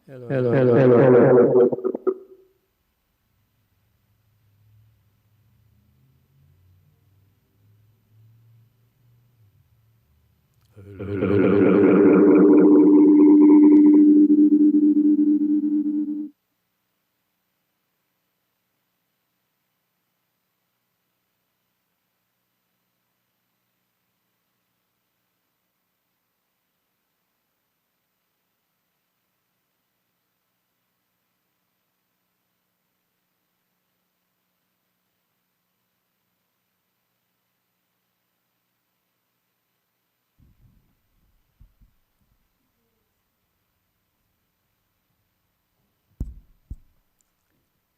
Hello, hello, hello.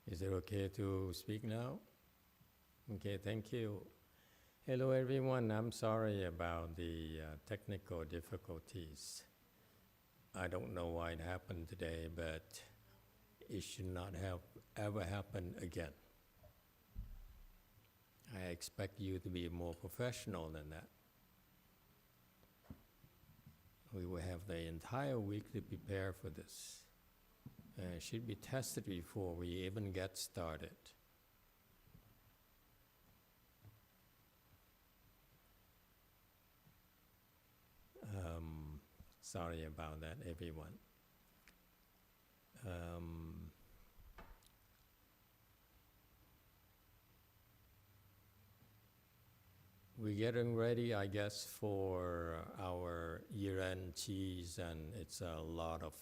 Is it okay to speak now? Okay, thank you. Hello everyone, I'm sorry about the technical difficulties. I don't know why it happened today, but it should not have ever happened again. I expect you to be more professional than that. We will have the entire week to prepare for this. It should be tested before we even get started. Sorry about that, everyone. We're getting ready, I guess, for our year-end cheese, and it's a lot of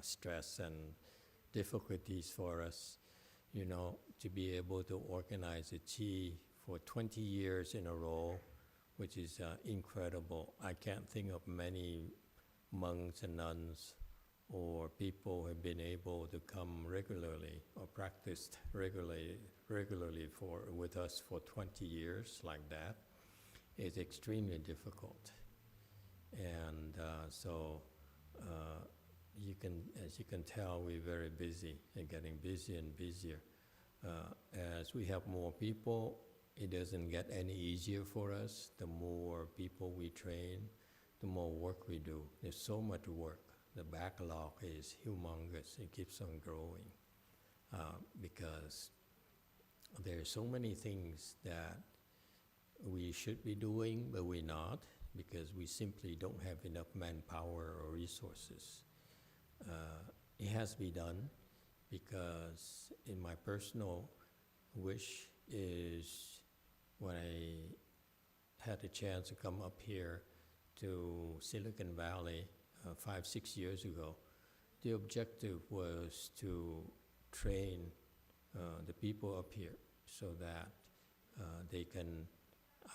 stress and difficulties for us, you know, to be able to organize a qi for 20 years in a row, which is incredible. I can't think of many monks and nuns or people who have been able to come regularly or practiced regularly with us for 20 years like that. It's extremely difficult. And as you can tell, we're very busy and getting busier and busier. As we have more people, it doesn't get any easier for us. The more people we train, the more work we do. There's so much work. The backlog is humongous. It keeps on growing because there are so many things that we should be doing, but we're not, because we simply don't have enough manpower or resources. It has to be done because in my personal wish is when I had a chance to come up here to Silicon Valley 5-6 years ago, the objective was to train the people up here so that they can,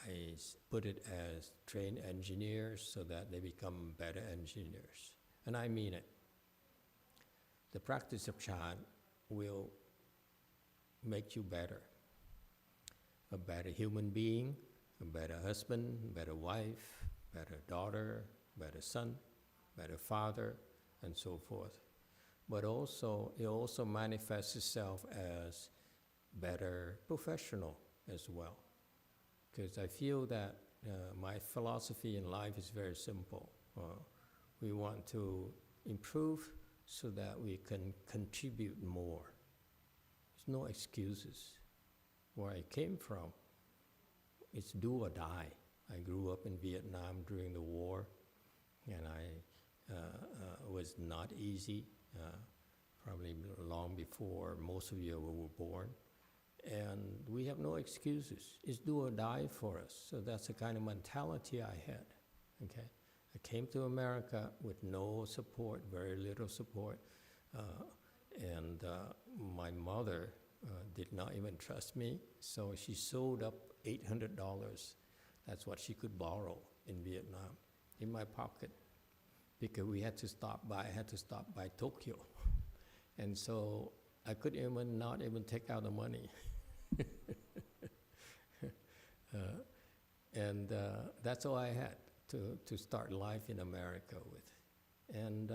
I put it as train engineers so that they become better engineers. And I mean it. The practice of Chan will make you better. A better human being, a better husband, better wife, better daughter, better son, better father, and so forth. But also, it also manifests itself as better professional as well. Because I feel that my philosophy in life is very simple. We want to improve so that we can contribute more. There's no excuses. Where I came from, it's do or die. I grew up in Vietnam during the war, and it was not easy, probably long before most of you were born. And we have no excuses. It's do or die for us. So that's the kind of mentality I had, okay? I came to America with no support, very little support, and my mother did not even trust me, so she sewed up $800. That's what she could borrow in Vietnam, in my pocket, because I had to stop by Tokyo. And so I could not even take out the money. And that's all I had to start life in America with. And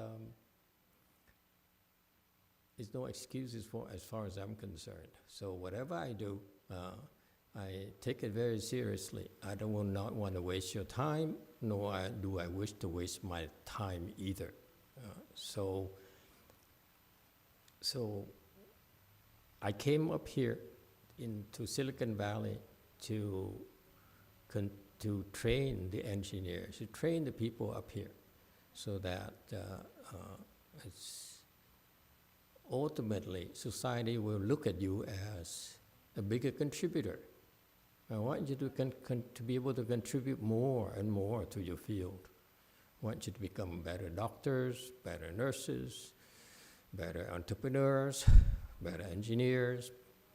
there's no excuses for as far as I'm concerned. So whatever I do, I take it very seriously. I will not want to waste your time, nor do I wish to waste my time either. So So I came up here into Silicon Valley to train the engineers, to train the people up here, so that it's ultimately society will look at you as a bigger contributor. I want you to be able to contribute more and more to your field. I want you to become better doctors, better nurses, better entrepreneurs, better engineers,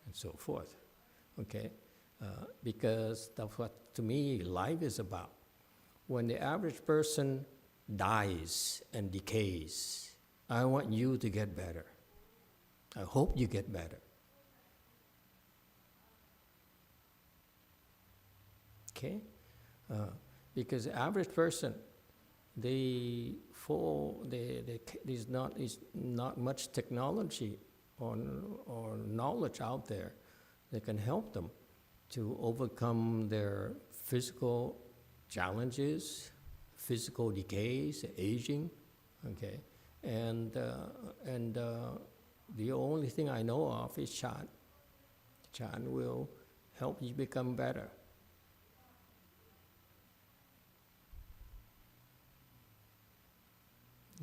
and so forth. Okay? Because that's what, to me, life is about. When the average person dies and decays, I want you to get better. I hope you get better. Okay? Because the average person, there's not much technology or knowledge out there that can help them to overcome their physical challenges, physical decays, aging, okay? And the only thing I know of is Chan. Chan will help you become better.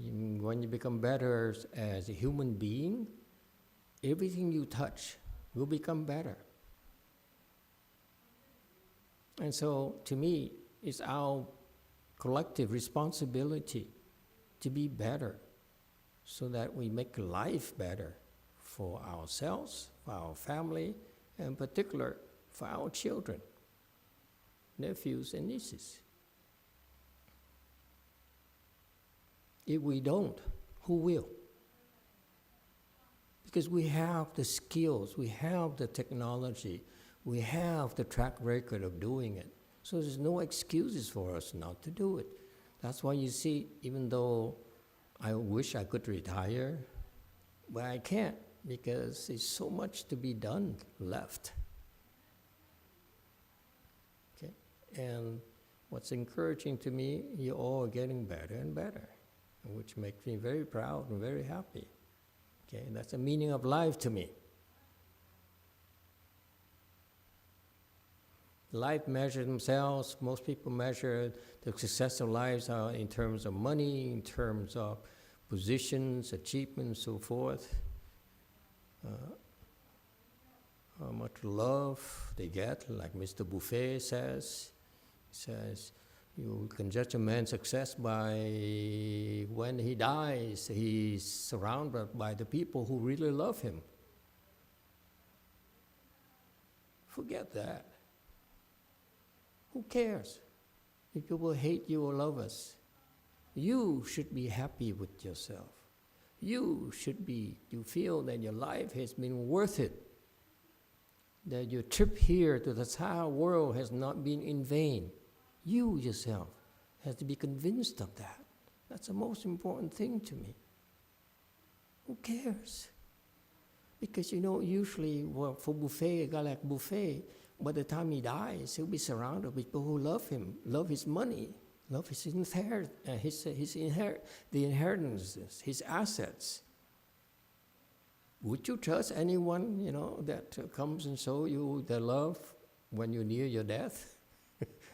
When you become better as a human being, everything you touch will become better. And so, to me, it's our collective responsibility to be better so that we make life better for ourselves, for our family, and in particular, for our children, nephews and nieces. If we don't, who will? Because we have the skills, we have the technology, we have the track record of doing it. So there's no excuses for us not to do it. That's why you see, even though I wish I could retire, but I can't because there's so much to be done left. Okay? And what's encouraging to me, you're all getting better and better, which makes me very proud and very happy. Okay? And that's the meaning of life to me. Life measures themselves. Most people measure the success of lives in terms of money, in terms of positions, achievements, so forth. How much love they get, like Mr. Buffet says. He says, you can judge a man's success by when he dies, he's surrounded by the people who really love him. Forget that. Who cares if people hate you or love us? You should be happy with yourself. You feel that your life has been worth it. That your trip here to the entire world has not been in vain. You yourself have to be convinced of that. That's the most important thing to me. Who cares? Because usually for Buffet, a guy like Buffet, by the time he dies, he'll be surrounded with people who love him, love his money, love his the inheritances, his assets. Would you trust anyone, that comes and show you their love when you're near your death,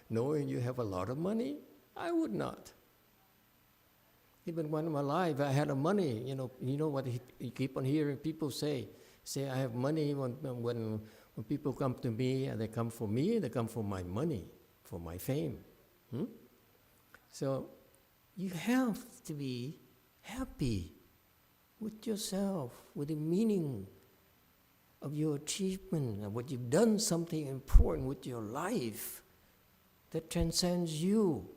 knowing you have a lot of money? I would not. Even when I'm alive, I had money. You know what you keep on hearing people say I have money when people come to me, and they come for me, they come for my money, for my fame. So you have to be happy with yourself, with the meaning of your achievement, and what you've done something important with your life that transcends you.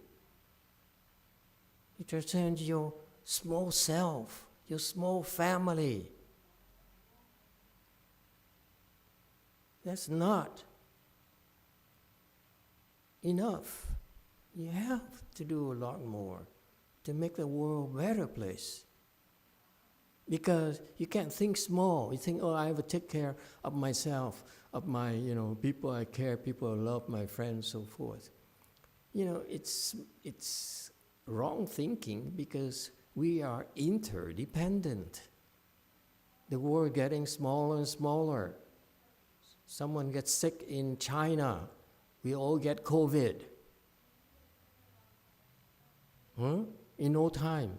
It transcends your small self, your small family. That's not enough. You have to do a lot more to make the world a better place. Because you can't think small. You think, I have to take care of myself, of my, people I care, people I love, my friends, so forth. It's wrong thinking because we are interdependent. The world getting smaller and smaller. Someone gets sick in China, we all get COVID. In no time.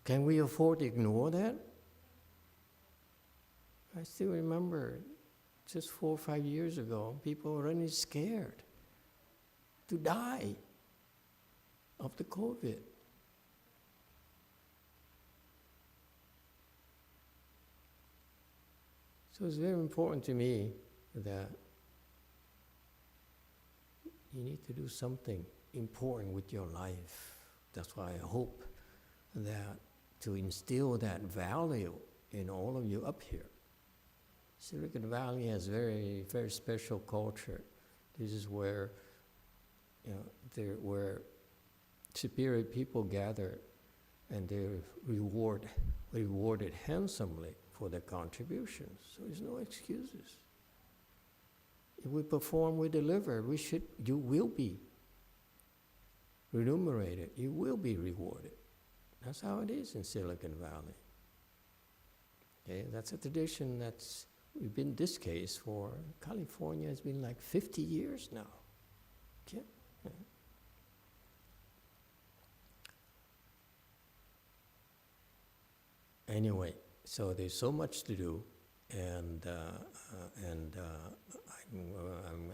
Can we afford to ignore that? I still remember just 4 or 5 years ago, people were really scared to die of the COVID. So it's very important to me that you need to do something important with your life. That's why I hope that to instill that value in all of you up here. Silicon Valley has very, very special culture. This is where, where superior people gather, and they're rewarded handsomely for their contributions. So there's no excuses. If we perform, we deliver. You will be remunerated. You will be rewarded. That's how it is in Silicon Valley. Okay, that's a tradition we've been this case for. California has been like 50 years now. Okay. Yeah. Anyway, so there's so much to do, and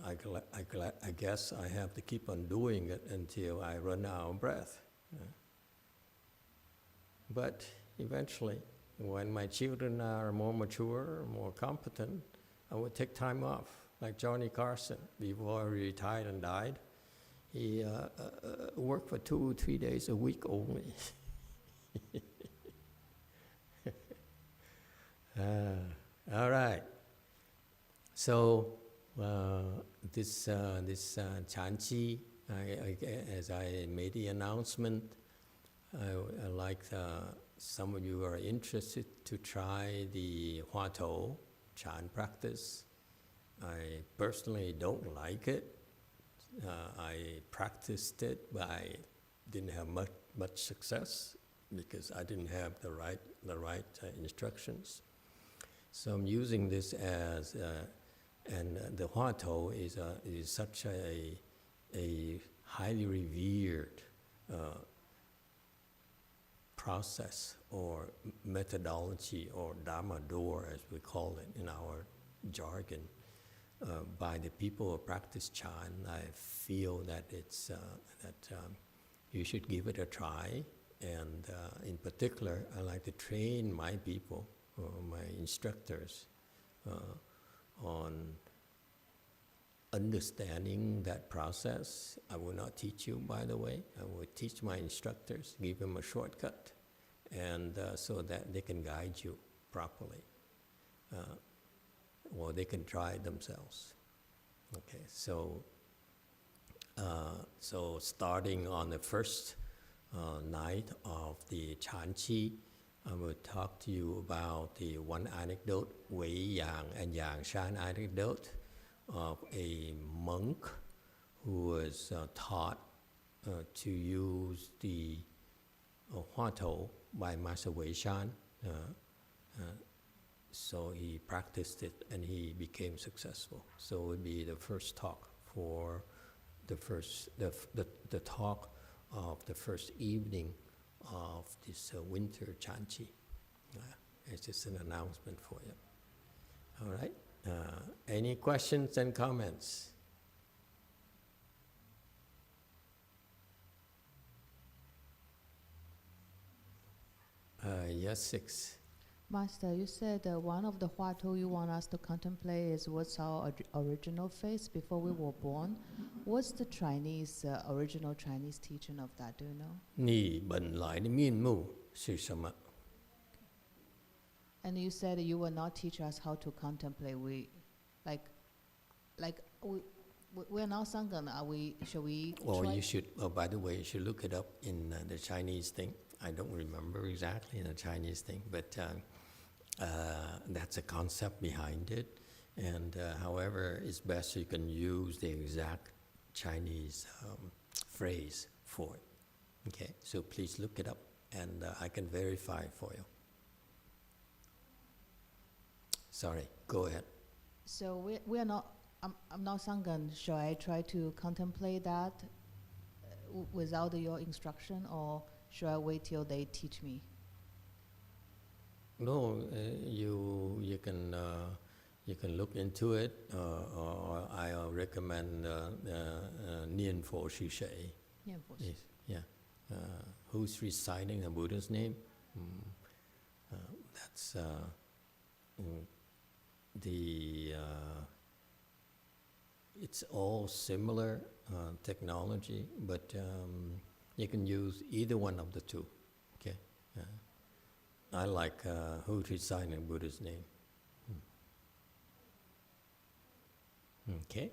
I guess I have to keep on doing it until I run out of breath. But eventually, when my children are more mature, more competent, I would take time off. Like Johnny Carson, before he retired and died, he worked for 2 or 3 days a week only. All right. So this Chanchi, as I made the announcement, I like some of you are interested to try the Hua To Chan practice. I personally don't like it. I practiced it, but I didn't have much success because I didn't have the right instructions. So I'm using this as, and the Hua To is such a highly revered process or methodology, or Dharma door as we call it in our jargon, by the people who practice Chan. I feel that it's you should give it a try, and in particular, I like to train my people, my instructors, on understanding that process. I will not teach you, by the way. I will teach my instructors, give them a shortcut, and so that they can guide you properly, or they can try it themselves. Okay, so starting on the first night of the Chanchi, I will talk to you about the one anecdote, Wei Yang and Yang Shan anecdote, of a monk who was taught to use the Hua To by Master Wei Shan. So he practiced it and he became successful. So it would be the first talk for the talk of the first evening of this winter Chanchi. It's just an announcement for you. All right. Any questions and comments? Yes, 6. Master, you said one of the Hua To you want us to contemplate is what's our original face before we were born. What's the original Chinese teaching of that? Do you know? 你本来的面目是什么? And you said you will not teach us how to contemplate. We're now Sangha. Should we? Or you should. Oh, by the way, you should look it up in the Chinese thing. I don't remember exactly in the Chinese thing, but that's a concept behind it. And however, it's best you can use the exact Chinese phrase for it. Okay, so please look it up, and I can verify for you. Sorry, go ahead. So we are not. I'm not Sangha. Shall I try to contemplate that without your instruction, or should I wait till they teach me? No, you can look into it, or I'll recommend Nian Fo Shi Shui. Yeah, who's reciting the Buddha's name? That's it's all similar technology, but you can use either one of the two. Okay, I like who's reciting Buddha's name. Okay,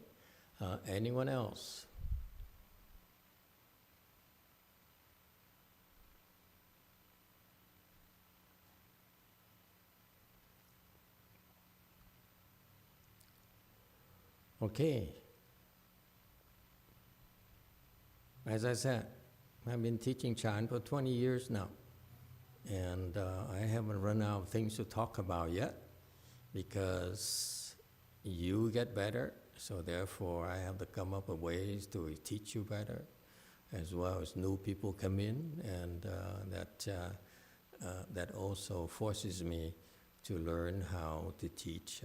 anyone else? Okay. As I said, I've been teaching Chan for 20 years now, and I haven't run out of things to talk about yet, because you get better, so therefore I have to come up with ways to teach you better, as well as new people come in, and that also forces me to learn how to teach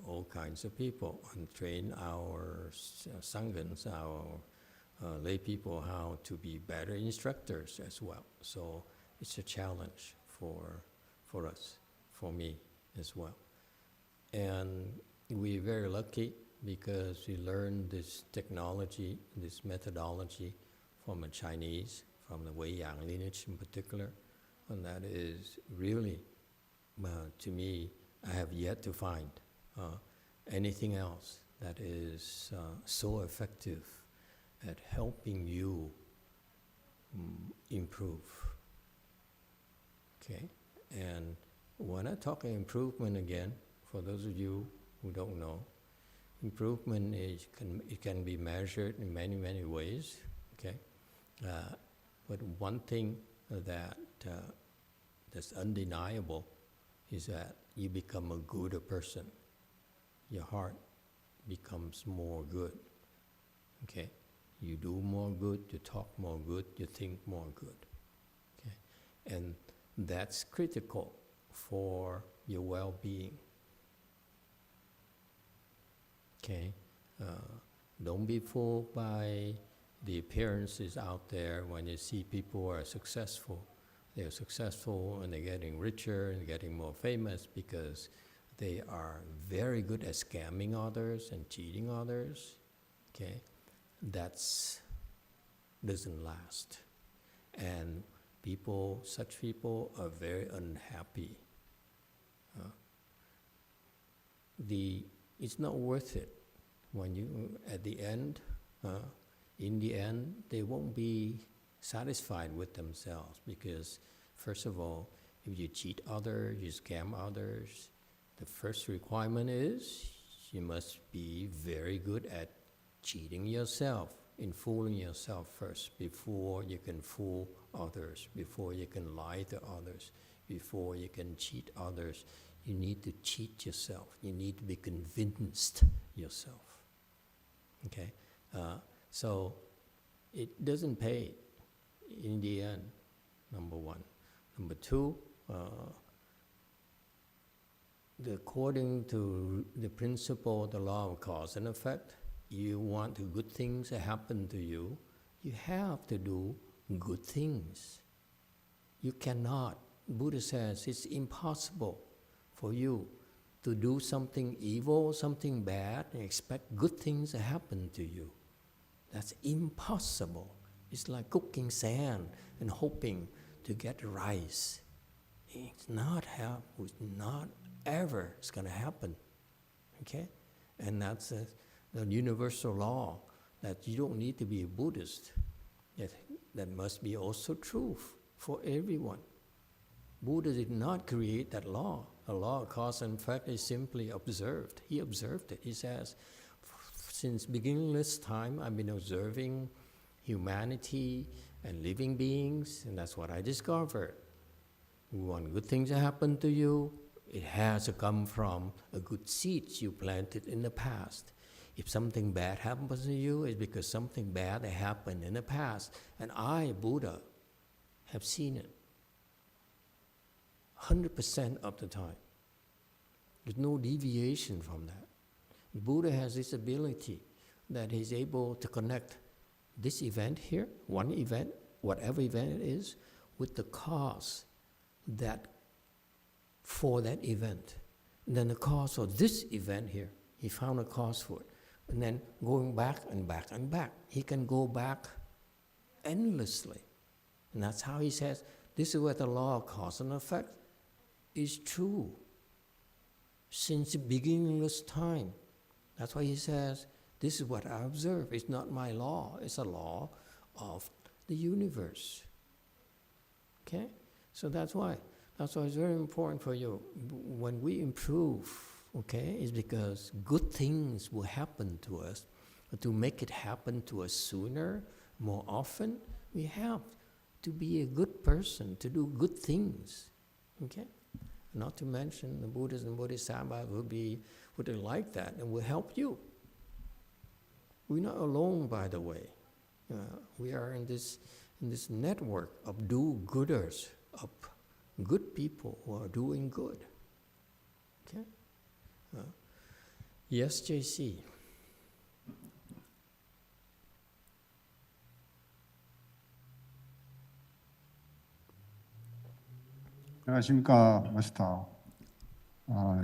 all kinds of people and train our sanghas, our lay people, how to be better instructors as well. So it's a challenge for us, for me as well. And we're very lucky because we learned this technology, this methodology from a Chinese, from the Weiyang lineage in particular, and that is really, to me, I have yet to find anything else that is so effective at helping you improve. Okay, and when I talk improvement again, for those of you who don't know, improvement it can be measured in many ways. Okay, but one thing that's undeniable is that you become a gooder person. Your heart becomes more good. Okay, you do more good, you talk more good, you think more good. Okay, and that's critical for your well-being. Okay, don't be fooled by the appearances out there when you see people are successful. They're successful and they're getting richer and getting more famous because they are very good at scamming others and cheating others. Okay, that's doesn't last, and such people are very unhappy. It's not worth it when you at the end. In the end, they won't be satisfied with themselves because, first of all, if you cheat others, you scam others, the first requirement is you must be very good at cheating yourself, in fooling yourself first, before you can fool others, before you can lie to others, before you can cheat others. You need to cheat yourself. You need to be convinced yourself. Okay? So it doesn't pay in the end, number one. Number two, according to the principle, the law of cause and effect, you want good things to happen to you, you have to do good things. You cannot, Buddha says, it's impossible for you to do something evil, something bad, and expect good things to happen to you. That's impossible. It's like cooking sand and hoping to get rice. It's not ever going to happen. Okay? And that's the universal law that you don't need to be a Buddhist. That must be also true for everyone. Buddha did not create that law. The law of cause and effect is simply observed. He observed it. He says, since beginningless time, I've been observing humanity and living beings, and that's what I discovered. You want good things to happen to you, It has to come from a good seeds you planted in the past. If something bad happens to you, it's because something bad happened in the past. And I, Buddha, have seen it 100% of the time. There's no deviation from that. Buddha has this ability that he's able to connect this event here, one event, whatever event it is, with the cause that for that event. And then the cause for this event here, he found a cause for it. And then going back and back and back. He can go back endlessly. And that's how he says, this is where the law of cause and effect is true. Since beginningless time. That's why he says, this is what I observe. It's not my law, it's a law of the universe. Okay? So that's why it's very important for you. When we improve, okay, it's because good things will happen to us. But to make it happen to us sooner, more often, we have to be a good person, to do good things. Okay? Not to mention the Buddhas and Bodhisattvas would like that and will help you. We're not alone, by the way. We are in this network of do-gooders, of good people who are doing good. Okay? Yes, JC. 안녕하십니까, 마스터.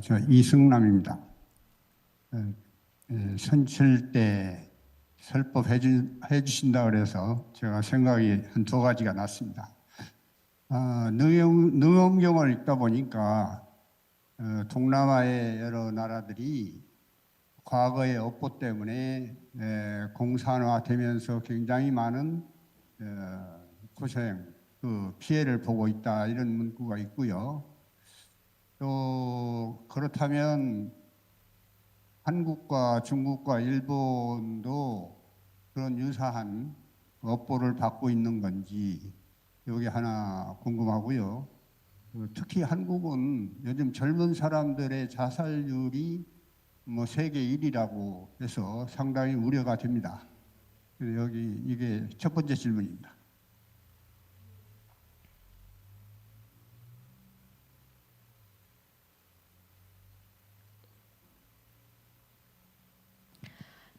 저 이승남입니다. 선칠 때 설법해 주신다 그래서 제가 생각이 한 두 가지가 났습니다. 능엄경을 읽다 보니까 동남아의 여러 나라들이 과거의 업보 때문에 공산화되면서 굉장히 많은 고생, 피해를 보고 있다 이런 문구가 있고요. 또 그렇다면 한국과 중국과 일본도 그런 유사한 업보를 받고 있는 건지 여기 하나 궁금하고요. 특히 한국은 요즘 젊은 사람들의 자살률이 세계 1위라고 해서 상당히 우려가 됩니다. 여기 이게 첫 번째 질문입니다.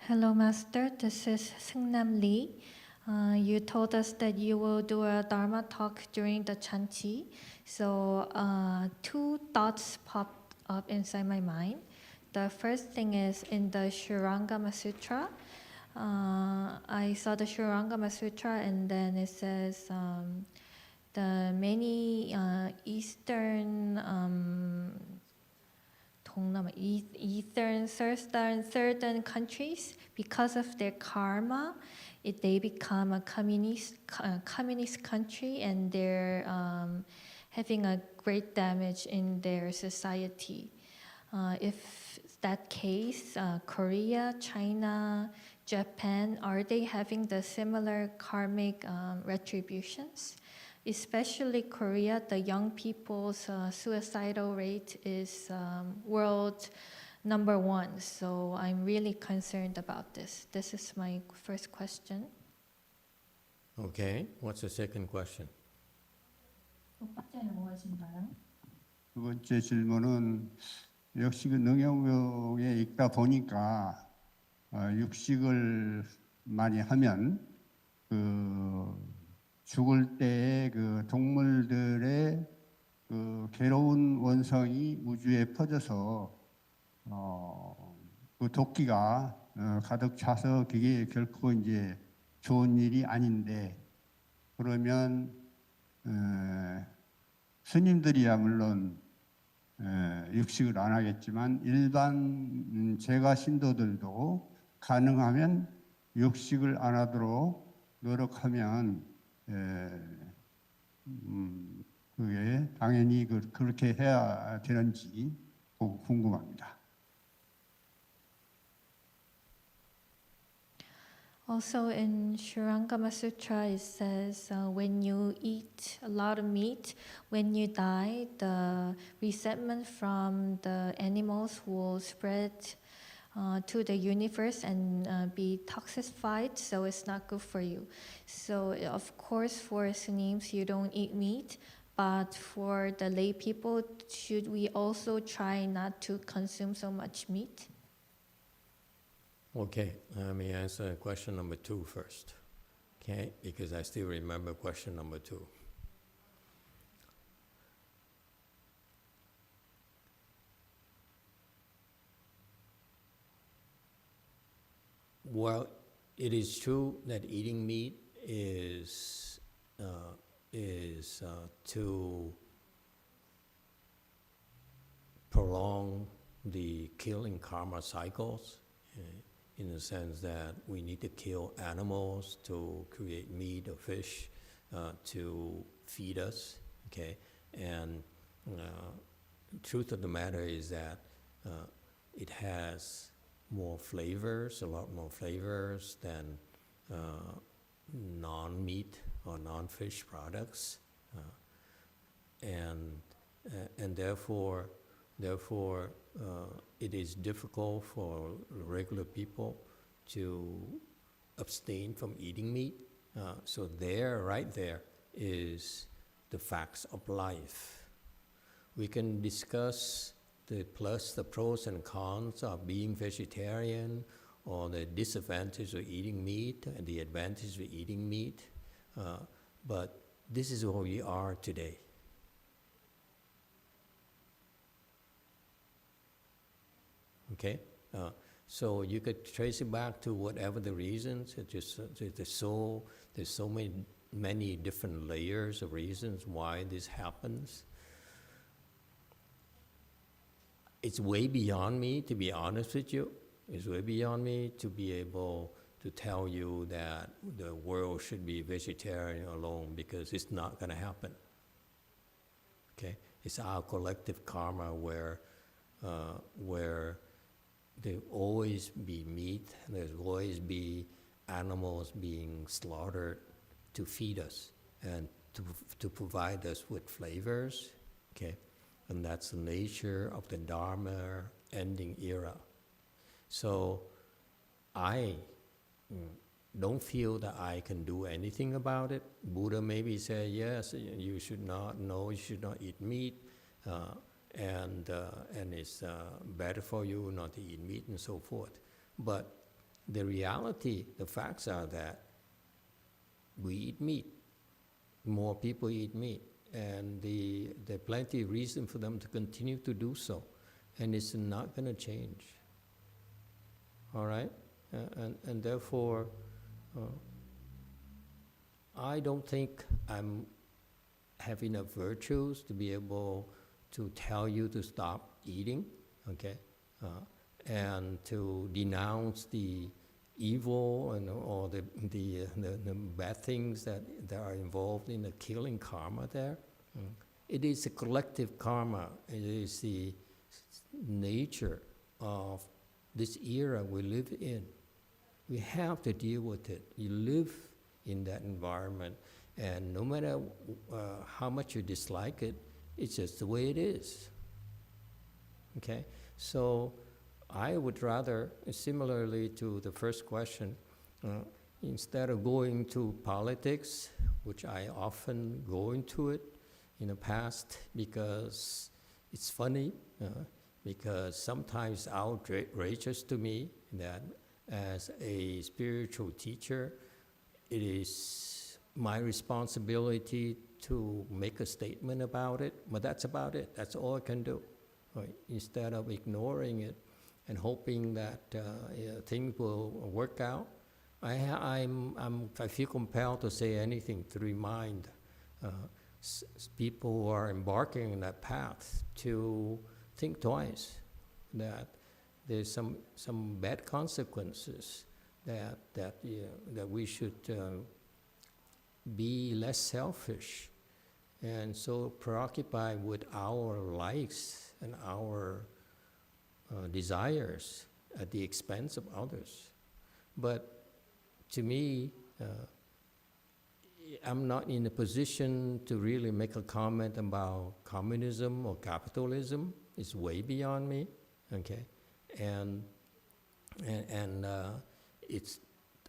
Hello, Master. This is Seungnam Lee. You told us that you will do a Dharma talk during the Chanchi. So two thoughts popped up inside my mind. The first thing is in the Shurangama Sutra. I saw the Shurangama Sutra and then it says the many Eastern certain countries, because of their karma, they become a communist country, and they're having a great damage in their society. If that case, Korea, China, Japan, are they having the similar karmic retributions? Especially Korea, the young people's suicidal rate is world #1. So I'm really concerned about this. This is my first question. Okay, what's the second question? 두 번째는 무엇인가요? 두 번째 질문은 역시 그 능엄경에 읽다 보니까 육식을 많이 하면 죽을 때에 그 동물들의 그 괴로운 원성이 우주에 퍼져서 그 도끼가 가득 차서 그게 결코 이제 좋은 일이 아닌데, 그러면 스님들이야 물론 육식을 안 하겠지만 일반 제가 신도들도 가능하면 육식을 안 하도록 노력하면 그게 당연히 그렇게 해야 되는지 궁금합니다. Also in Shurangama Sutra, it says when you eat a lot of meat, when you die, the resentment from the animals will spread to the universe and be toxified, so it's not good for you. So of course for Sunims you don't eat meat, but for the lay people, should we also try not to consume so much meat? Okay, let me answer question number 2 first, okay? Because I still remember question number 2. Well, it is true that eating meat is to prolong the killing karma cycles, in the sense that we need to kill animals to create meat or fish to feed us, okay? And truth of the matter is that it has more flavors, a lot more flavors than non-meat or non-fish products, and therefore it is difficult for regular people to abstain from eating meat. So right there is the facts of life. We can discuss the pros and cons of being vegetarian, or the disadvantage of eating meat and the advantage of eating meat, but this is where we are today. Okay, so you could trace it back to whatever the reasons. There's so many different layers of reasons why this happens. It's way beyond me, to be honest with you. It's way beyond me to be able to tell you that the world should be vegetarian alone, because it's not going to happen. Okay, it's our collective karma where there'll always be meat, there's always be animals being slaughtered to feed us and to provide us with flavors, okay? And that's the nature of the Dharma ending era. So I don't feel that I can do anything about it. Buddha maybe say, yes, you should not eat meat, and it's better for you not to eat meat and so forth. But the reality, the facts are that we eat meat. More people eat meat, and there are plenty of reason for them to continue to do so, and it's not going to change. All right, and therefore, I don't think I'm having enough virtues to be able to tell you to stop eating, okay, and to denounce the evil and or the bad things that are involved in the killing karma there. It is a collective karma. It is the nature of this era we live in. We have to deal with it. You live in that environment, and no matter how much you dislike it, it's just the way it is. Okay? So I would rather, similarly to the first question, instead of going to politics, which I often go into it in the past because it's funny, because sometimes outrageous to me that as a spiritual teacher, it is my responsibility to make a statement about it, but that's about it. That's all I can do. Right? Instead of ignoring it and hoping that things will work out, I feel compelled to say anything to remind people who are embarking on that path to think twice, that there's some bad consequences, that we should be less selfish and so preoccupied with our likes and our desires at the expense of others. But to me, I'm not in a position to really make a comment about communism or capitalism. It's way beyond me, okay? And it's,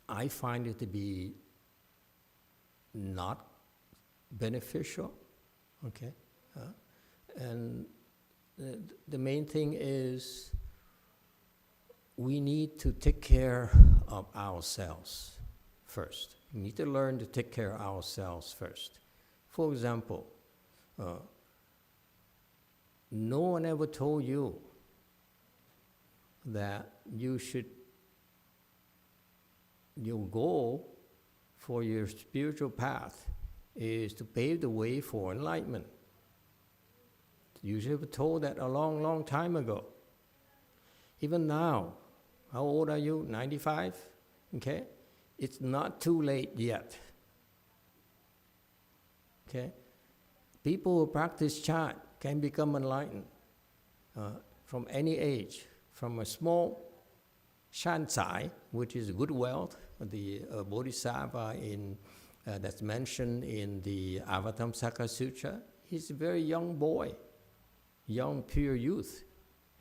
I find it to be not beneficial, okay? And the main thing is we need to take care of ourselves first. We need to learn to take care of ourselves first. For example, no one ever told you that your goal for your spiritual path is to pave the way for enlightenment. You should have told that a long, long time ago. Even now, how old are you? 95? Okay? It's not too late yet. Okay? People who practice chant can become enlightened from any age. From a small shansai, which is good wealth, the bodhisattva that's mentioned in the Avatamsaka Sutra. He's a very young boy, young pure youth,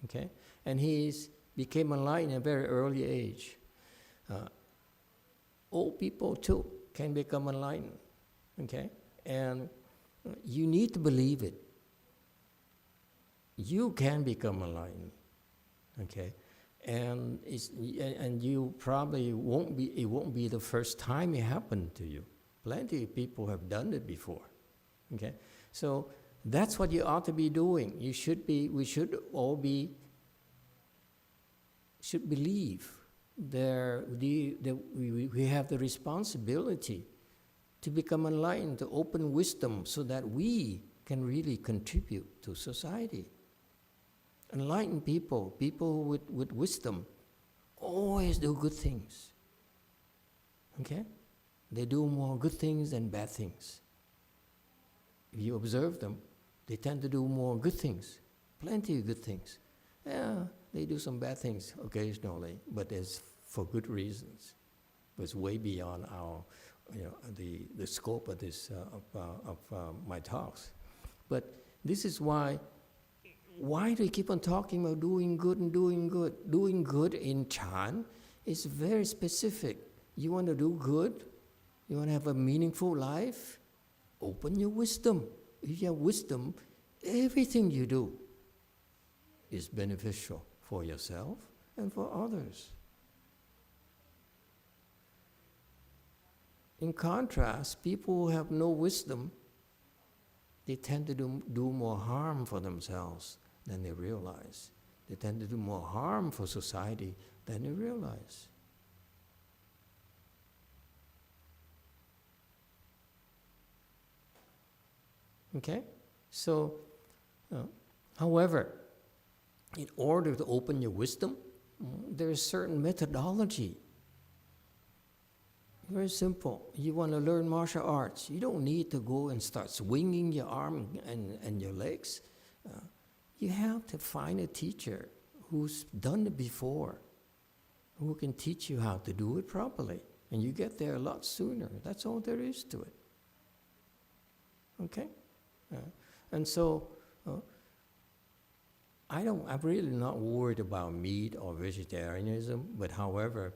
okay? And he's became enlightened at a very early age. Old people too can become enlightened, okay? And you need to believe it. You can become enlightened, okay? And you probably it won't be the first time it happened to you. Plenty of people have done it before, okay? So that's what you ought to be doing. We should believe we have the responsibility to become enlightened, to open wisdom so that we can really contribute to society. Enlightened people with wisdom, always do good things. Okay? They do more good things than bad things. If you observe them, they tend to do more good things, plenty of good things. Yeah, they do some bad things occasionally, but it's for good reasons. It's way beyond our, the scope of this of my talks. But this is why do we keep on talking about doing good and doing good? Doing good in Chan is very specific. You want to do good? You want to have a meaningful life? Open your wisdom. If you have wisdom, everything you do is beneficial for yourself and for others. In contrast, people who have no wisdom, they tend to do more harm for themselves than they realize. They tend to do more harm for society than they realize. Okay? So, however, in order to open your wisdom, there is certain methodology. Very simple. You want to learn martial arts, you don't need to go and start swinging your arm and your legs. You have to find a teacher who's done it before, who can teach you how to do it properly. And you get there a lot sooner. That's all there is to it. Okay? And so, I'm really not worried about meat or vegetarianism, but however,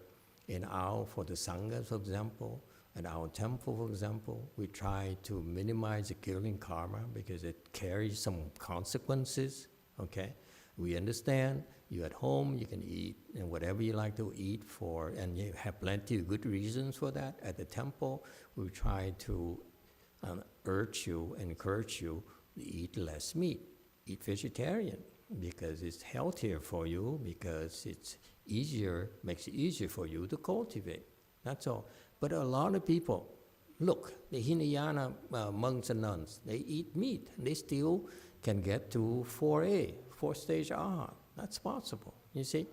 for the Sangha, for example, at our temple, for example, we try to minimize the killing karma because it carries some consequences, okay? We understand, you at home, you can eat and whatever you like to eat for, and you have plenty of good reasons for that. At the temple, we try to urge you, encourage you to eat less meat, eat vegetarian, because it's healthier for you, because it's easier, makes it easier for you to cultivate. That's all. But a lot of people, look, the Hinayana monks and nuns, they eat meat. They still can get to 4A, 4-stage Arhat. That's possible, you see.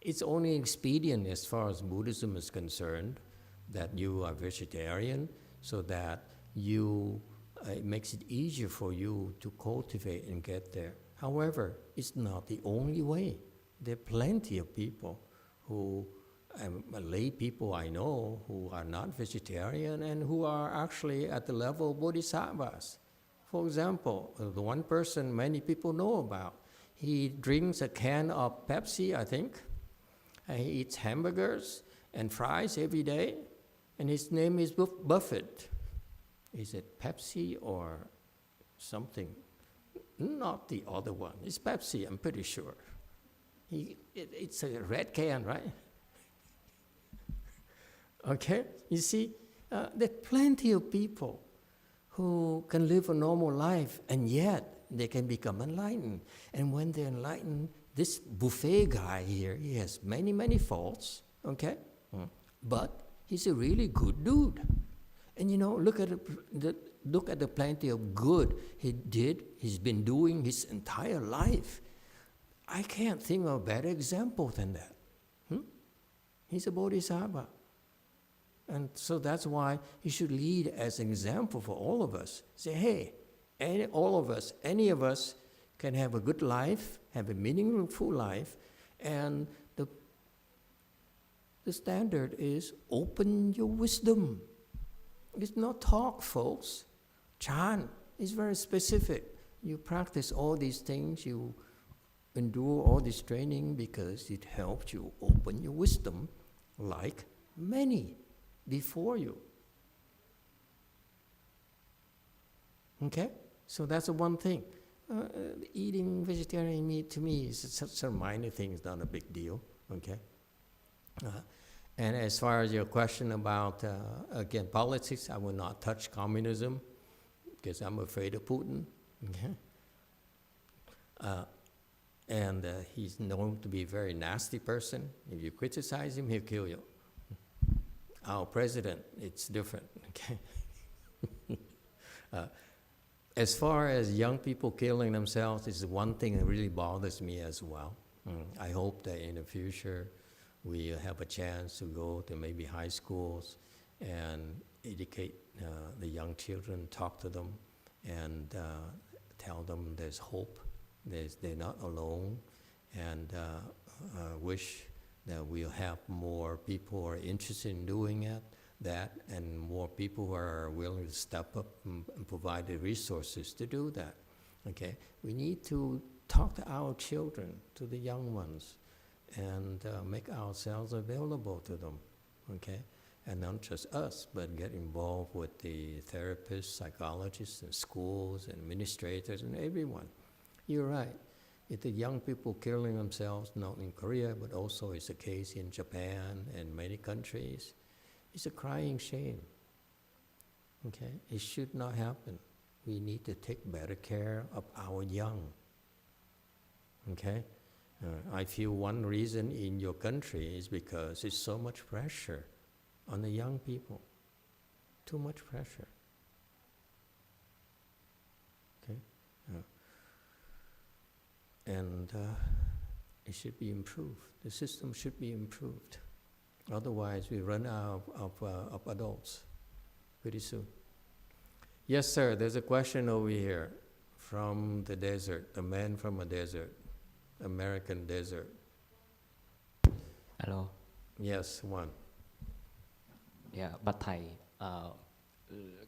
It's only expedient as far as Buddhism is concerned that you are vegetarian so that it makes it easier for you to cultivate and get there. However, it's not the only way. There are plenty of people who lay people I know who are not vegetarian and who are actually at the level of bodhisattvas. For example, the one person many people know about, he drinks a can of Pepsi, I think, and he eats hamburgers and fries every day, and his name is Buffett. Is it Pepsi or something? Not the other one. It's Pepsi, I'm pretty sure. It's a red can, right? Okay? You see, there are plenty of people who can live a normal life, and yet they can become enlightened. And when they're enlightened, this buffet guy here, he has many, many faults, okay? But he's a really good dude. And you know, look at the plenty of good he's been doing his entire life. I can't think of a better example than that. He's a bodhisattva. And so that's why he should lead as an example for all of us. Say, hey, any of us can have a good life, have a meaningful life, and the standard is open your wisdom. It's not talk, folks. Chant is very specific. You practice all these things, you endure all this training because it helps you open your wisdom like many before you. Okay? So that's the one thing. Eating vegetarian meat to me is such a minor thing, it's not a big deal. Okay? And as far as your question about, again, politics, I will not touch communism because I'm afraid of Putin. Okay? And he's known to be a very nasty person. If you criticize him, he'll kill you. Our president, it's different. Okay? As far as young people killing themselves, it's one thing that really bothers me as well. I hope that in the future we have a chance to go to maybe high schools and educate the young children, talk to them, and tell them there's hope, they're not alone, and wish that we'll have more people who are interested in doing that, and more people who are willing to step up and provide the resources to do that. Okay, we need to talk to our children, to the young ones, and make ourselves available to them. Okay, and not just us, but get involved with the therapists, psychologists, and schools, and administrators, and everyone. You're right. If the young people killing themselves, not in Korea, but also it's a case in Japan and many countries, it's a crying shame. Okay? It should not happen. We need to take better care of our young. Okay? I feel one reason in your country is because it's so much pressure on the young people. Too much pressure. Okay? And it should be improved. The system should be improved. Otherwise, we run out of adults pretty soon. Yes, sir, there's a question over here from the desert, a man from a desert, American desert. Alo. Yes, one. Dạ, bạch thầy,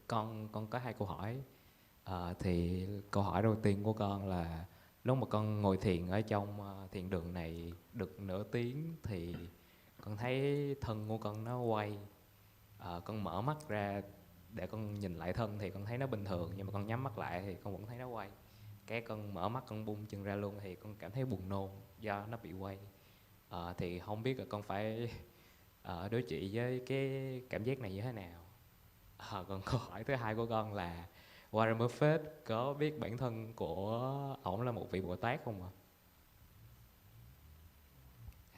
con có hai câu hỏi. Thì câu hỏi đầu tiên của con là lúc mà con ngồi thiền ở trong thiền đường này được nửa tiếng thì con thấy thân của con nó quay. Con mở mắt ra để con nhìn lại thân thì con thấy nó bình thường, nhưng mà con nhắm mắt lại thì con vẫn thấy nó quay. Cái con mở mắt con bung chân ra luôn thì con cảm thấy buồn nôn do nó bị quay. Thì không biết là con phải đối trị với cái cảm giác này như thế nào. Còn câu hỏi thứ hai của con là Warren Buffett có biết bản thân của ổng là một vị Bồ Tát không ạ?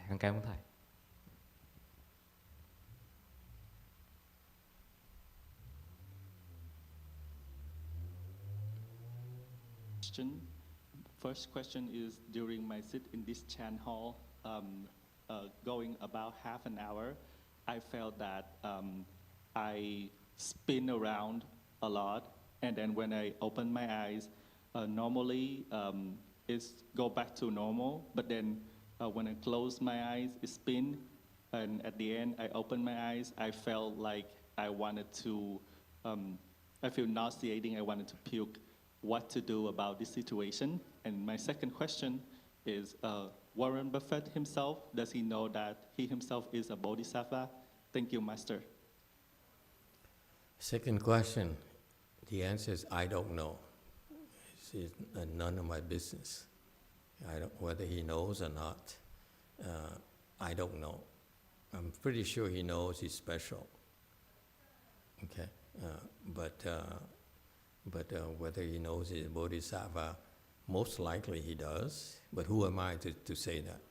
Con cảm ơn thầy. First question is, during my sit in this chant hall, going about half an hour, I felt that I spin around a lot, and then when I open my eyes, normally it's go back to normal, but then when I close my eyes, it spin And at the end, I opened my eyes. I felt like I wanted to, I feel nauseating. I wanted to puke. What to do about this situation? And my second question is, Warren Buffett himself, does he know that he himself is a bodhisattva? Thank you, Master. Second question, the answer is I don't know. It's none of my business. Whether he knows or not, I don't know. I'm pretty sure he knows he's special. Okay, but whether he knows he's a bodhisattva, most likely he does. But who am I to say that?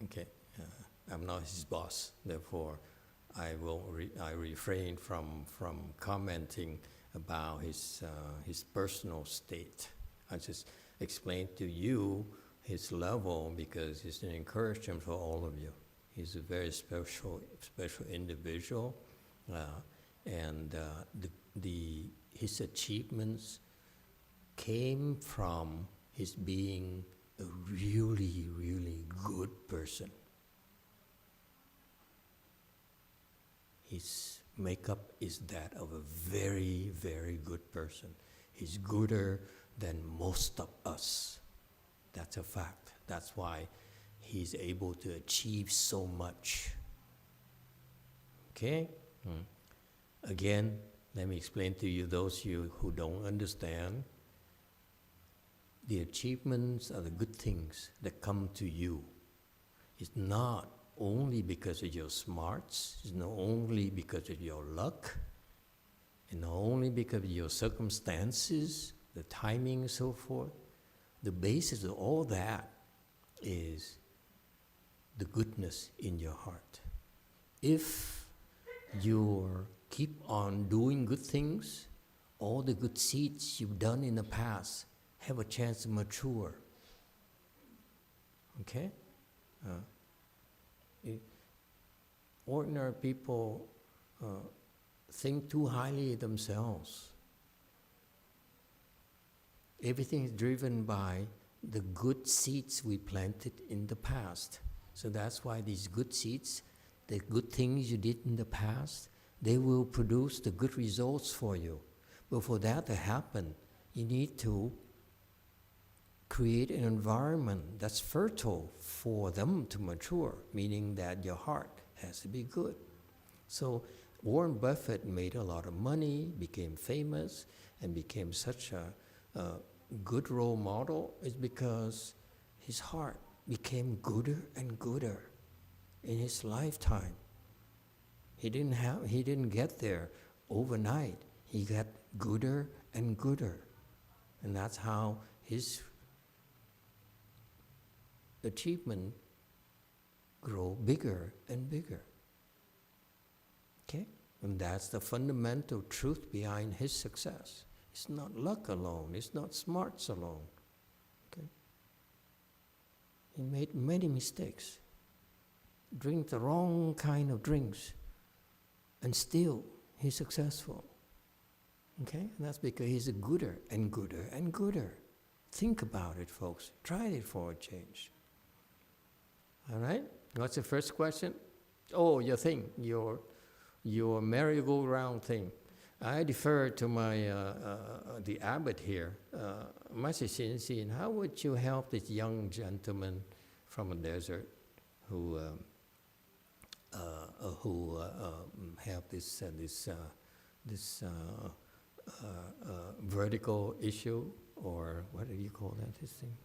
Okay, I'm not his boss. Therefore, I refrain from commenting about his personal state. I just explained to you his level because it's an encouragement for all of you. He's a very special individual, and his achievements came from his being a really, really good person. His makeup is that of a very, very good person. He's gooder than most of us. That's a fact. That's why he's able to achieve so much. Okay? Again, let me explain to you, those of you who don't understand, the achievements are the good things that come to you. It's not only because of your smarts, it's not only because of your luck, and not only because of your circumstances, the timing and so forth. The basis of all that is the goodness in your heart. If you keep on doing good things, all the good seeds you've done in the past have a chance to mature. Okay? Ordinary people think too highly of themselves. Everything is driven by the good seeds we planted in the past. So that's why these good seeds, the good things you did in the past, they will produce the good results for you. But for that to happen, you need to create an environment that's fertile for them to mature, meaning that your heart has to be good. So Warren Buffett made a lot of money, became famous, and became such a good role model is because his heart became gooder and gooder in his lifetime. He didn't get there overnight. He got gooder and gooder. And that's how his achievement grow bigger and bigger. Okay? And that's the fundamental truth behind his success. It's not luck alone. It's not smarts alone. Okay? He made many mistakes. Drink the wrong kind of drinks. And still, he's successful. Okay? And that's because he's a gooder and gooder and gooder. Think about it, folks. Try it for a change. All right? What's the first question? Oh, your thing, your merry-go-round thing. I defer to my the abbot here, Master Xin, how would you help this young gentleman from a desert who have this vertical issue, or what do you call that? This thing.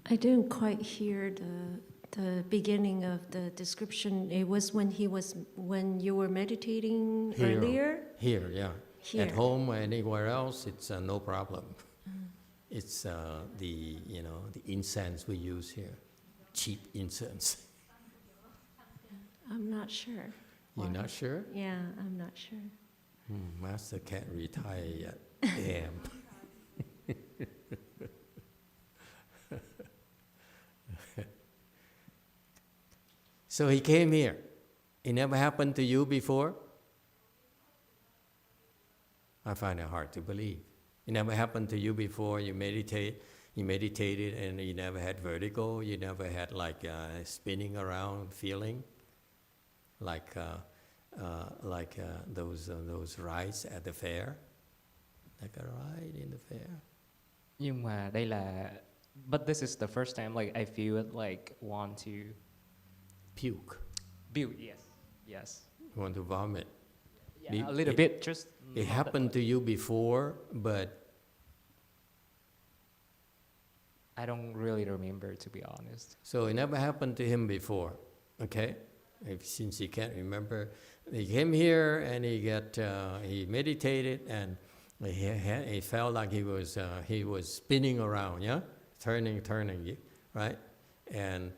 I didn't quite hear the beginning of the description. It was when you were meditating earlier? Here, yeah. Here. At home or anywhere else, it's no problem. It's the incense we use here, cheap incense. I'm not sure. You're not sure? Yeah, I'm not sure. Master can't retire yet. Damn. So he came here. It never happened to you before? I find it hard to believe. It never happened to you before. You meditate, You meditated and you never had vertigo. You never had like spinning around feeling, like those rides at the fair, like a ride in the fair. Nhưng mà đây là, but this is the first time like I feel it like want to Puke. build. Yes. You want to vomit. Yeah, a little bit. Just It not happened that to you before, but I don't really remember, to be honest. so it never happened to him before. Okay, since he can't remember, he came here and he meditated and he felt like he was spinning around, yeah, turning, right, and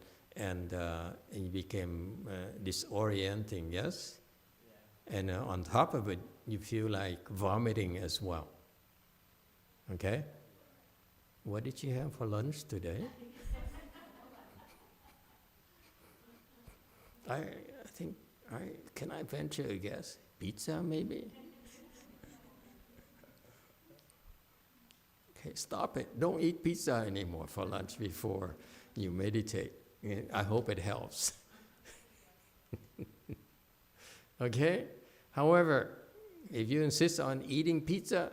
he became disorienting, yes, and on top of it, you feel like vomiting as well. Okay, what did you have for lunch today? I think, can I venture a guess? Pizza, maybe? Okay, stop it. Don't eat pizza anymore for lunch before you meditate. I hope it helps. Okay? However, if you insist on eating pizza,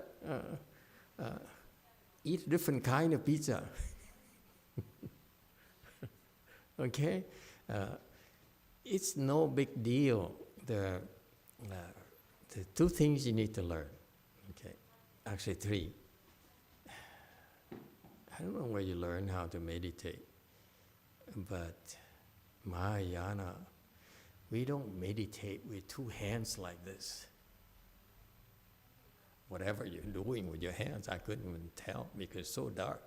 eat a different kind of pizza. Okay? It's no big deal. The two things you need to learn. Okay, actually three. I don't know where you learn how to meditate, but Mahayana, we don't meditate with two hands like this. Whatever you're doing with your hands, I couldn't even tell because it's so dark.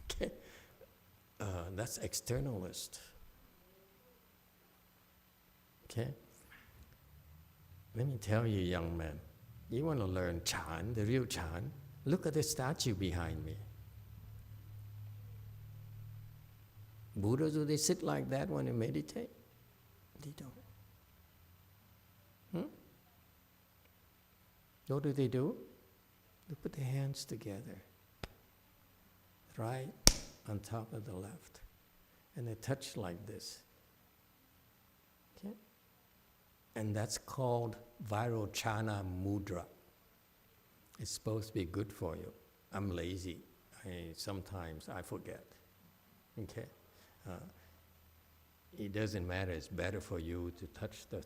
Okay, that's externalist. Okay, let me tell you, young man, you want to learn Chan, the real Chan? Look at the statue behind me. Buddha, do they sit like that when they meditate? They don't. What do? They put their hands together, right on top of the left, and they touch like this. Okay? And that's called Vairochana Mudra. It's supposed to be good for you. I'm lazy. Sometimes I forget. Okay? It doesn't matter. It's better for you to touch the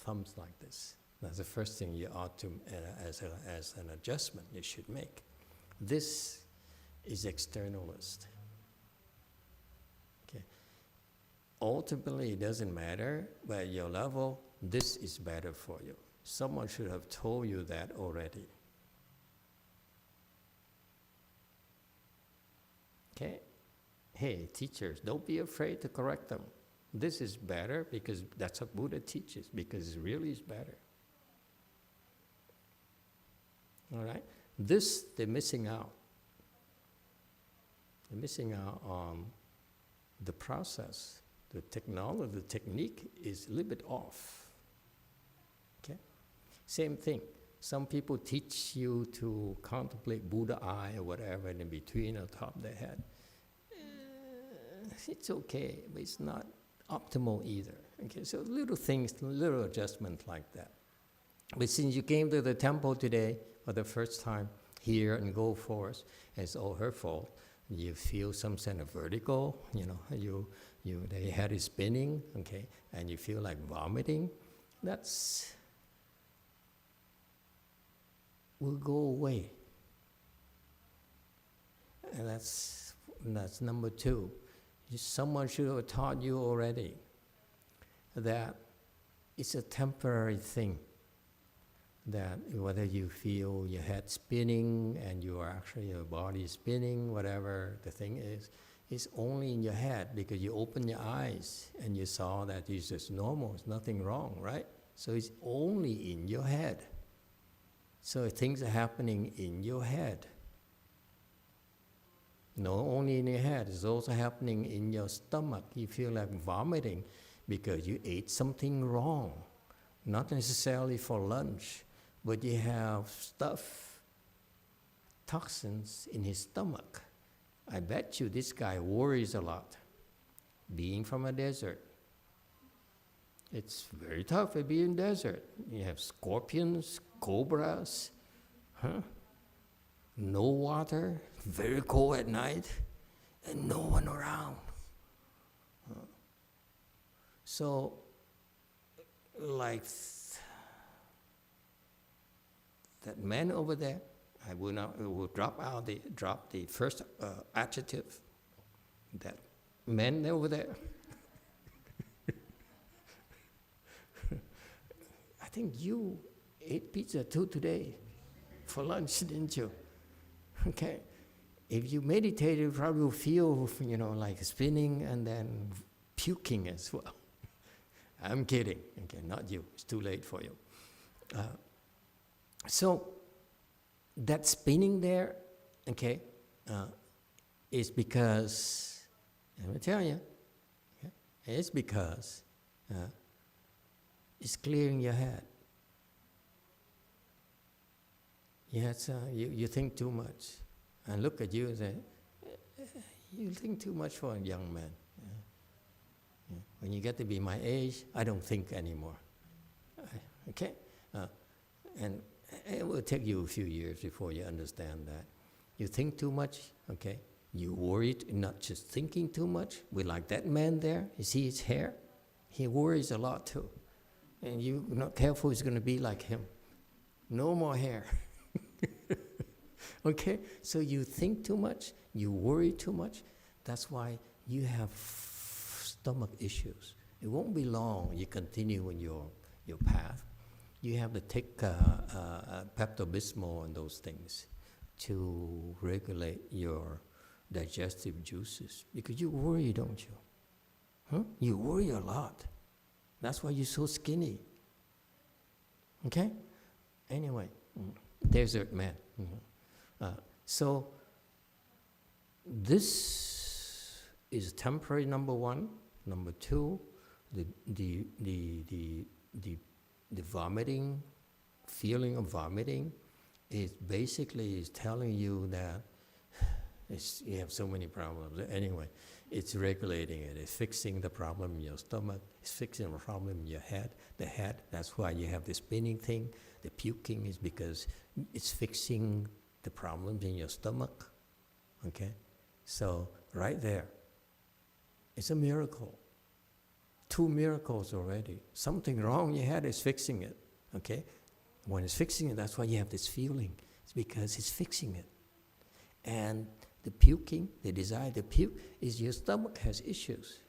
thumbs like this. That's the first thing you ought to, as an adjustment, you should make. This is externalist. Okay. Ultimately, it doesn't matter, but at your level, this is better for you. Someone should have told you that already. Okay? Hey, teachers, don't be afraid to correct them. This is better because that's what Buddha teaches, because it really is better. All right? This, they're missing out. They're missing out on the process. The technology, the technique is a little bit off. Okay? Same thing. Some people teach you to contemplate Buddha eye or whatever in between or top of their head. It's okay, but it's not optimal either. Okay, so little things, little adjustments like that. But since you came to the temple today for the first time here in Gold Forest, and it's all her fault, you feel some kind of vertigo, the head is spinning, okay, and you feel like vomiting, will go away. And that's number two. Someone should have taught you already that it's a temporary thing. That whether you feel your head spinning and your body is spinning, whatever the thing is, it's only in your head because you open your eyes and you saw that it's just normal, it's nothing wrong, right? So it's only in your head. So things are happening in your head. Not only in your head, it's also happening in your stomach. You feel like vomiting because you ate something wrong. Not necessarily for lunch, but you have stuff toxins in his stomach. I bet you this guy worries a lot. Being from a desert, it's very tough to be in desert. You have scorpions, cobras, no water, very cold at night, and no one around. So, like that man over there, I will drop the first adjective. That man over there. I think you ate pizza too today for lunch, didn't you? Okay. If you meditate, you probably will feel, like spinning and then puking as well. I'm kidding. Okay, not you. It's too late for you. So that spinning there, okay, is because, let me tell you, okay, it's because it's clearing your head. Yes, you think too much. And look at you and say, you think too much for a young man. Yeah. When you get to be my age, I don't think anymore. Okay? And it will take you a few years before you understand that. You think too much, okay? You worried, not just thinking too much. We like that man there. You see his hair? He worries a lot too. And you're not careful, it's going to be like him. No more hair. Okay? So you think too much, you worry too much. That's why you have stomach issues. It won't be long. You continue in your path. You have to take Pepto-Bismol and those things to regulate your digestive juices. Because you worry, don't you? Huh? You worry a lot. That's why you're so skinny. Okay? Anyway, desert man. So this is temporary, number one. Number two, the vomiting, feeling of vomiting, is basically telling you that you have so many problems. Anyway, it's regulating it. It's fixing the problem in your stomach. It's fixing the problem in your head. The head, that's why you have the spinning thing. The puking is because it's fixing the problems in your stomach. Okay? So, right there, it's a miracle. 2 miracles already. Something wrong in your head is fixing it. Okay? When it's fixing it, that's why you have this feeling. It's because it's fixing it. And the puking, the desire to puke, is your stomach has issues.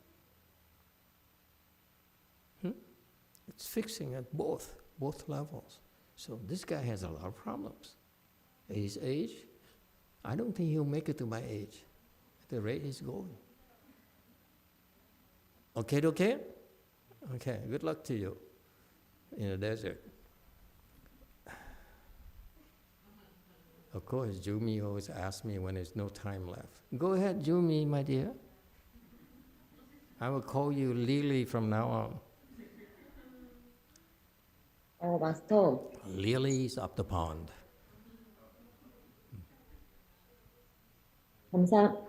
It's fixing at both levels. So this guy has a lot of problems. At his age, I don't think he'll make it to my age, at the rate he's going. Okay? Okay, good luck to you in the desert. Of course, Jumi always asks me when there's no time left. Go ahead, Jumi, my dear. I will call you Lily from now on. 마스터. Lilies of the pond.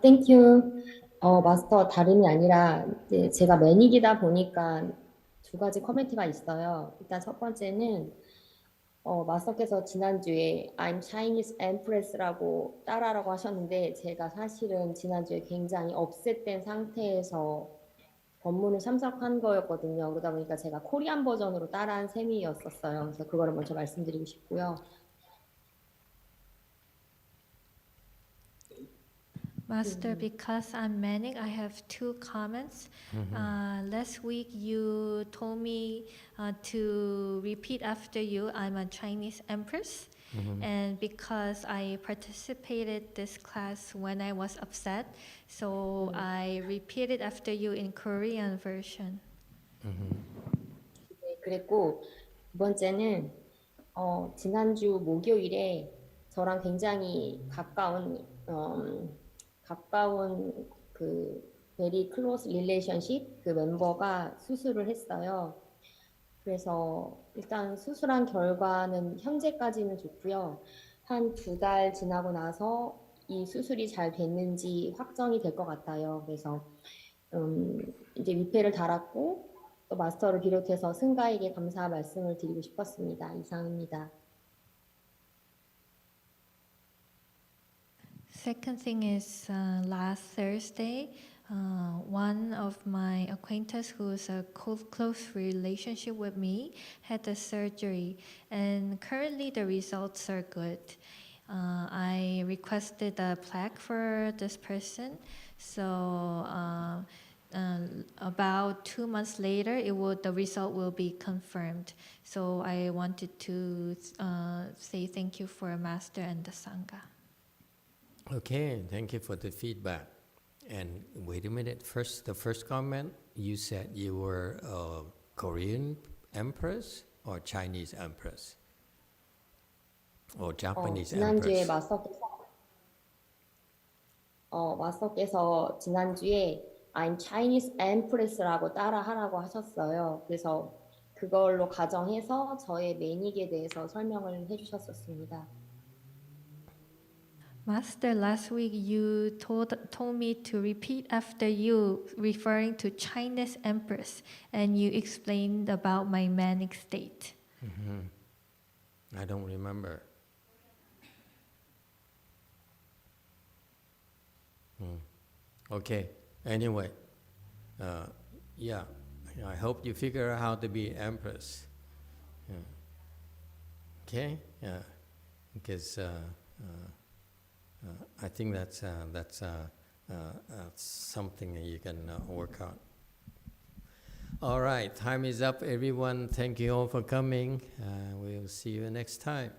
땡큐. 마스터, 다름이 아니라 이제 제가 매닉이다 보니까 2가지 코멘트가 있어요. 일단 첫 번째는 마스터께서 지난주에 I'm Chinese Empress라고 따라라고 하셨는데 제가 사실은 지난주에 굉장히 업셋된 상태에서 법문을 참석한 거였거든요. 그러다 보니까 제가 코리안 버전으로 따라한 셈이었었어요. 그래서 그거를 먼저 말씀드리고 싶고요. Master, because I'm manic, I have 2 comments. Last week you told me to repeat after you, I'm a Chinese empress. And because I participated this class when I was upset, so I repeated after you in Korean version. 네, 그랬고 두 번째는 지난주 목요일에 저랑 굉장히 가까운 그 very close relationship 그 멤버가 수술을 했어요. 그래서 일단 수술한 결과는 현재까지는 좋고요. 한 2달 지나고 나서 이 수술이 잘 됐는지 확정이 될 것 같아요. 그래서 이제 위패를 달았고 또 마스터를 비롯해서 승가에게 감사 말씀을 드리고 싶었습니다. 이상입니다. Second thing is last Thursday, one of my acquaintance who's a close relationship with me had a surgery, and currently the results are good. I requested a plaque for this person, so about 2 months later, the result will be confirmed. So I wanted to say thank you for Master and the Sangha. Okay, thank you for the feedback. And wait a minute, the first comment, you said you were a Korean empress or Chinese empress? Or Japanese 지난주에 empress? 마스터께서 지난주에 I'm Chinese Empress라고 따라하라고 하셨어요. 그래서 그걸로 가정해서 저의 매닉에 대해서 설명을 해주셨었습니다. Master, last week you told me to repeat after you, referring to Chinese Empress, and you explained about my manic state. I don't remember. Okay, anyway, yeah, I hope you figure out how to be empress. Okay, because I think that's something that you can work out. All right, time is up, everyone. Thank you all for coming. We'll see you next time.